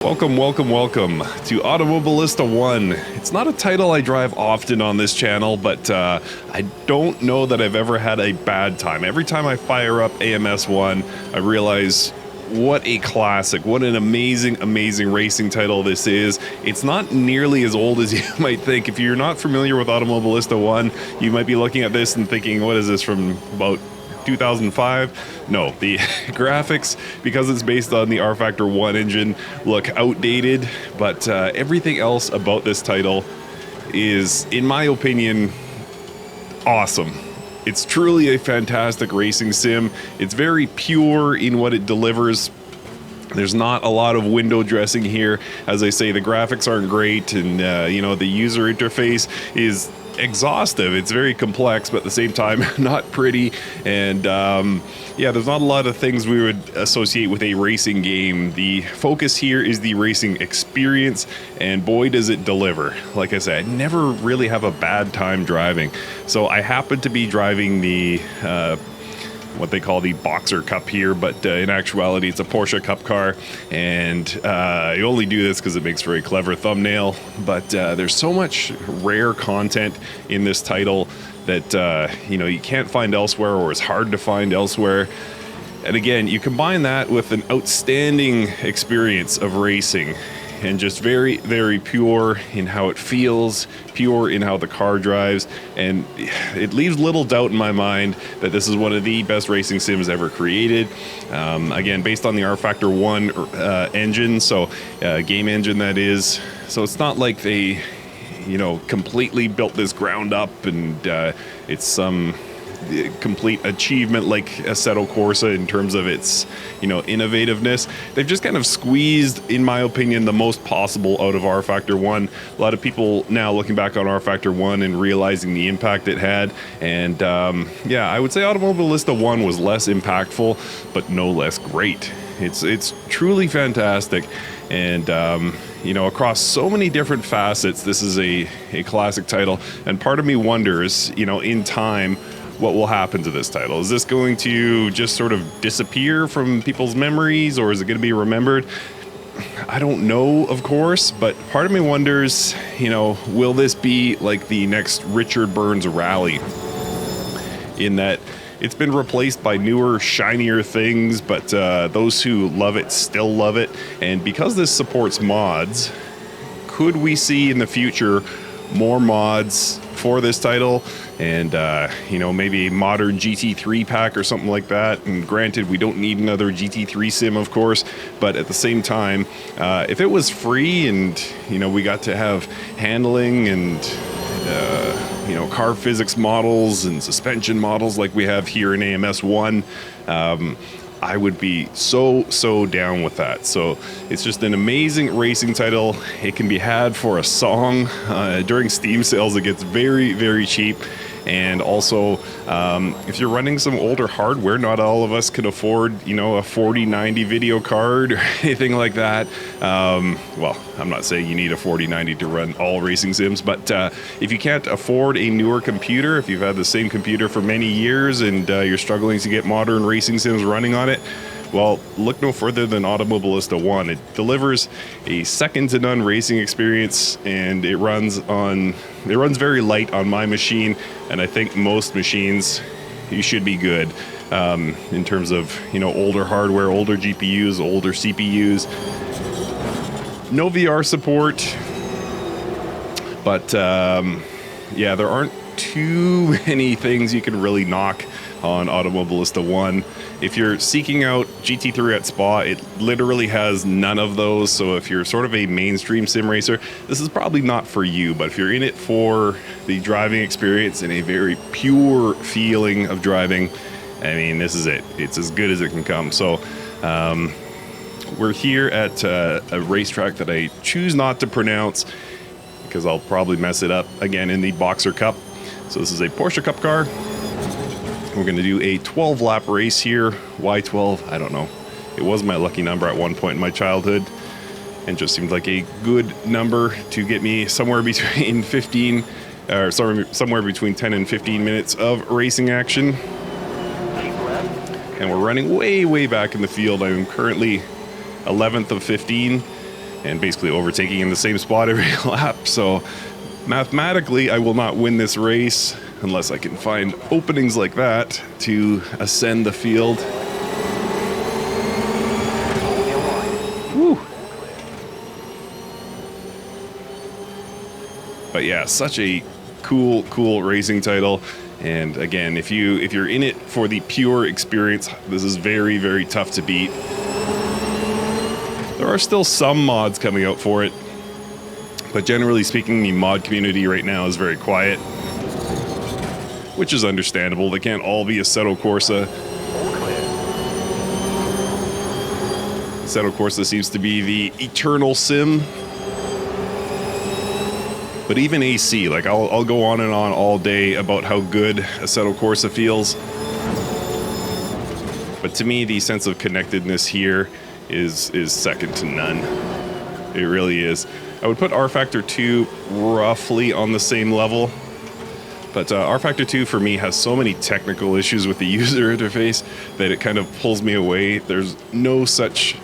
Welcome to Automobilista 1. It's not a title I drive often on this channel, but I don't know that I've ever had a bad time. Every time I fire up AMS1, I realize what a classic, what an amazing racing title this is. It's not nearly as old as you might think. If you're not familiar with Automobilista 1, you might be looking at this and thinking, what is this, from about 2005? No, the graphics, because it's based on the R-Factor 1 engine, look outdated, but everything else about this title is, in my opinion, awesome. It's truly a fantastic racing sim. It's very pure in what it delivers. There's not a lot of window dressing here. As I say, the graphics aren't great, and the user interface is exhaustive. It's very complex, but at the same time not pretty, and there's not a lot of things we would associate with a racing game. The focus here is the racing experience, and boy does it deliver. Like I said, I never really have a bad time driving. So I happen to be driving the what they call the Boxer Cup here, but in actuality it's a Porsche Cup car, and I only do this because it makes for a clever thumbnail. But there's so much rare content in this title that you can't find elsewhere, or is hard to find elsewhere. And again, you combine that with an outstanding experience of racing, and just very pure in how it feels, pure in how the car drives, and it leaves little doubt in my mind that this is one of the best racing sims ever created. Again, based on the R-Factor 1 engine, so game engine that is. So it's not like they completely built this ground up and it's some complete achievement like Assetto Corsa in terms of its innovativeness. They've just kind of squeezed, in my opinion, the most possible out of R-Factor 1. A lot of people now looking back on R-Factor 1 and realizing the impact it had, and I would say Automobilista 1 was less impactful but no less great. It's truly fantastic, and across so many different facets, this is a classic title. And part of me wonders, in time, what will happen to this title. Is this going to just sort of disappear from people's memories, or is it going to be remembered? I don't know, of course, but part of me wonders, will this be like the next Richard Burns Rally, in that it's been replaced by newer, shinier things, but those who love it still love it. And because this supports mods, could we see in the future more mods for this title, and maybe a modern GT3 pack or something like that? And granted, we don't need another GT3 sim, of course, but at the same time, if it was free and we got to have handling and car physics models and suspension models like we have here in AMS1, I would be so down with that. So it's just an amazing racing title. It can be had for a song. During Steam sales, it gets very cheap. And also, if you're running some older hardware, not all of us can afford, a 4090 video card or anything like that. Well, I'm not saying you need a 4090 to run all racing sims, but if you can't afford a newer computer, if you've had the same computer for many years and you're struggling to get modern racing sims running on it, well, look no further than Automobilista 1. It delivers a second-to-none racing experience, and it runs very light on my machine, and I think most machines, you should be good in terms of older hardware, older GPUs, older CPUs. No VR support, but there aren't too many things you can really knock on Automobilista 1. If you're seeking out GT3 at Spa, it literally has none of those. So if you're sort of a mainstream sim racer, this is probably not for you. But if you're in it for the driving experience and a very pure feeling of driving, I mean, this is it. It's as good as it can come. So we're here at a racetrack that I choose not to pronounce because I'll probably mess it up again, in the Boxer Cup. So this is a Porsche Cup car. We're going to do a 12-lap race here. Why 12? I don't know. It was my lucky number at one point in my childhood, and just seemed like a good number to get me somewhere between 10 and 15 minutes of racing action. And we're running way back in the field. I'm currently 11th of 15. and basically overtaking in the same spot every lap. So mathematically, I will not win this race unless I can find openings like that to ascend the field. Woo. But yeah, such a cool racing title. And again, if you're in it for the pure experience, this is very tough to beat. There are still some mods coming out for it, but generally speaking, the mod community right now is very quiet, which is understandable. They can't all be Assetto Corsa. Assetto Corsa seems to be the eternal sim. But even AC, like I'll go on and on all day about how good Assetto Corsa feels. But to me, the sense of connectedness here is second to none. It really is. I would put R Factor 2 roughly on the same level. But R Factor 2 for me has so many technical issues with the user interface that it kind of pulls me away. There's no such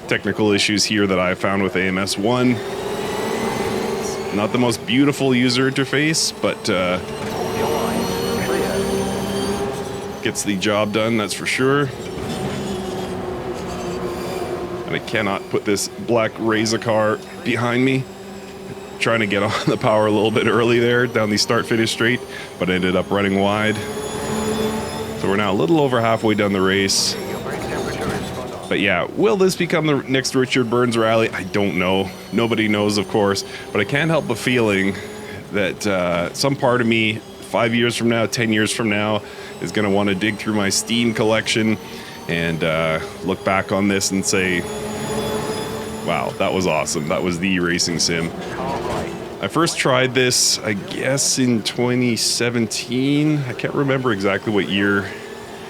technical issues here that I found with AMS 1. Not the most beautiful user interface, but gets the job done, that's for sure. And I cannot put this black Razor car behind me. Trying to get on the power a little bit early there, down the start-finish straight, but ended up running wide. So we're now a little over halfway down the race. But yeah, will this become the next Richard Burns rally? I don't know. Nobody knows, of course. But I can't help but feeling that some part of me, 5 years from now, 10 years from now, is going to want to dig through my Steam collection and look back on this and say, wow, that was awesome. That was the racing sim. I first tried this, I guess, in 2017. I can't remember exactly what year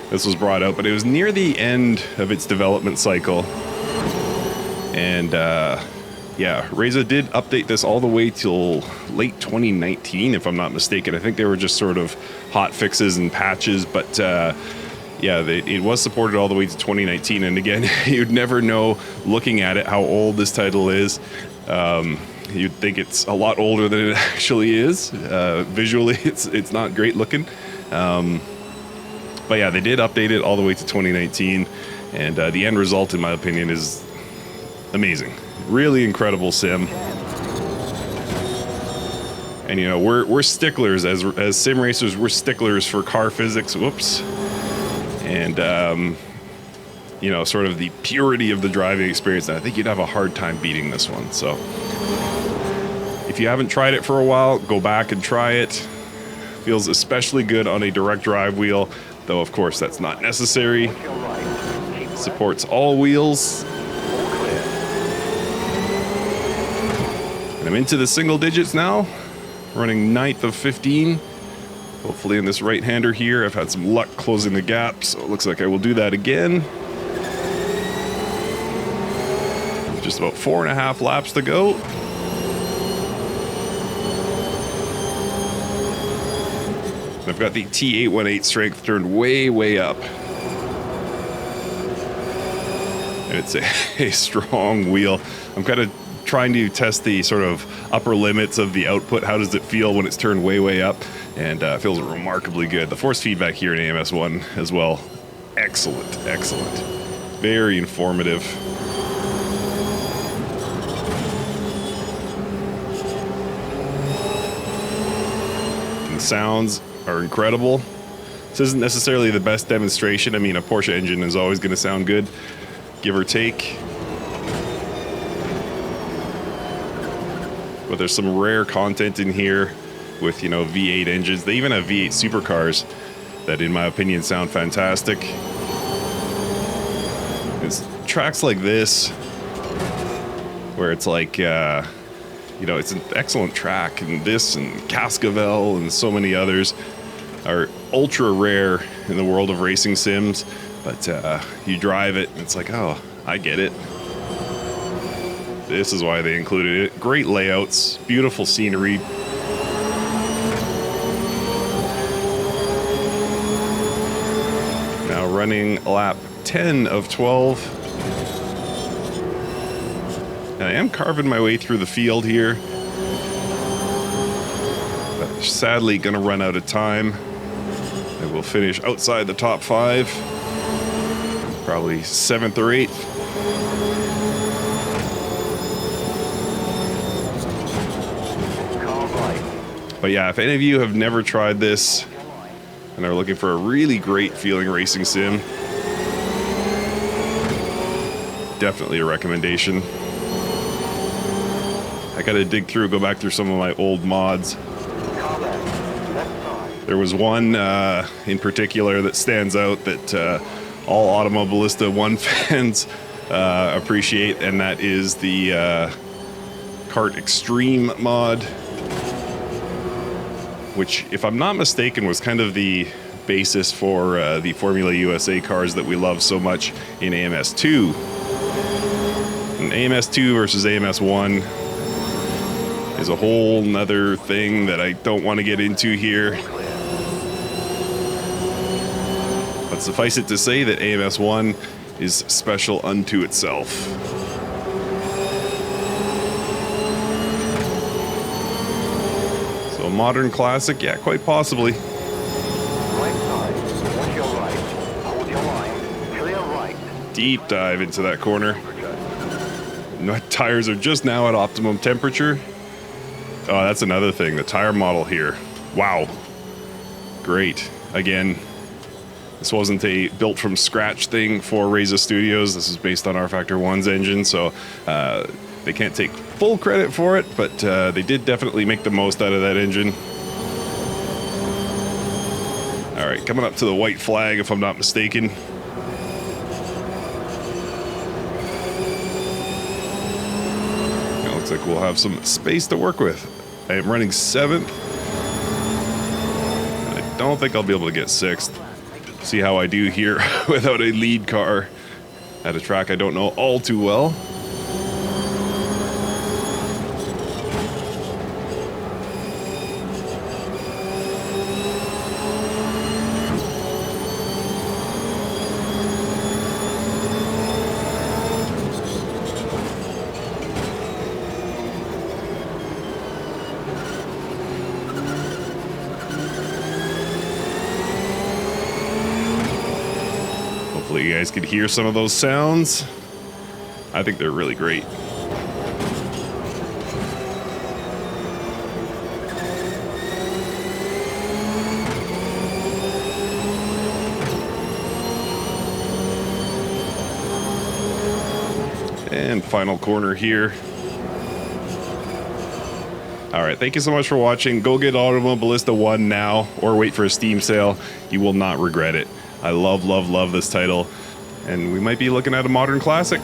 this was brought out, but it was near the end of its development cycle. And yeah, Reza did update this all the way till late 2019, if I'm not mistaken. I think they were just sort of hot fixes and patches, but yeah, it was supported all the way to 2019. And again, you'd never know looking at it how old this title is. You'd think it's a lot older than it actually is. Visually, it's not great looking. But yeah, they did update it all the way to 2019, and the end result, in my opinion, is amazing. Really incredible sim. And you know, we're sticklers as sim racers. We're sticklers for car physics. Whoops. And you know, sort of the purity of the driving experience. And I think you'd have a hard time beating this one. So if you haven't tried it for a while, go back and try it. Feels especially good on a direct drive wheel, though of course that's not necessary. Supports all wheels. And I'm into the single digits now, running 9th of 15. Hopefully in this right-hander here, I've had some luck closing the gap, so it looks like I will do that again. Just about 4.5 laps to go. I've got the T818 strength turned way up. And it's a strong wheel. I'm kind of trying to test the sort of upper limits of the output. How does it feel when it's turned way up? And it feels remarkably good. The force feedback here in AMS1 as well. Excellent. Very informative. And the sounds are incredible. This isn't necessarily the best demonstration. I mean, a Porsche engine is always going to sound good, give or take. But there's some rare content in here with, you know, V8 engines. They even have V8 supercars that, in my opinion, sound fantastic. It's tracks like this, where it's like, you know, it's an excellent track, and this and Cascavel and so many others are ultra rare in the world of racing sims, but you drive it and it's like, oh, I get it. This is why they included it. Great layouts, beautiful scenery. Now running lap 10 of 12. And I am carving my way through the field here. But sadly, gonna run out of time. I will finish outside the top 5. Probably 7th or 8th. But yeah, if any of you have never tried this and are looking for a really great feeling racing sim, definitely a recommendation. I gotta dig through, go back through some of my old mods. There was one in particular that stands out that all Automobilista 1 fans appreciate, and that is the Kart Extreme mod, which, if I'm not mistaken, was kind of the basis for the Formula USA cars that we love so much in AMS2. And AMS2 versus AMS1 is a whole nother thing that I don't want to get into here. But suffice it to say that AMS1 is special unto itself. So a modern classic, yeah, quite possibly. Right side, watch your right, hold your line, clear right. Deep dive into that corner. My tires are just now at optimum temperature. Oh, that's another thing, the tire model here. Wow. Great. Again, this wasn't a built from scratch thing for Reza Studios. This is based on R-Factor 1's engine, so they can't take full credit for it, but they did definitely make the most out of that engine. All right, coming up to the white flag, if I'm not mistaken. It looks like we'll have some space to work with. I am running 7th. I don't think I'll be able to get 6th. See how I do here without a lead car at a track I don't know all too well. Hopefully you guys can hear some of those sounds. I think they're really great. And final corner here. All right, thank you so much for watching. Go get Automobilista 1 now, or wait for a Steam sale. You will not regret it. I love, love, love this title, and we might be looking at a modern classic.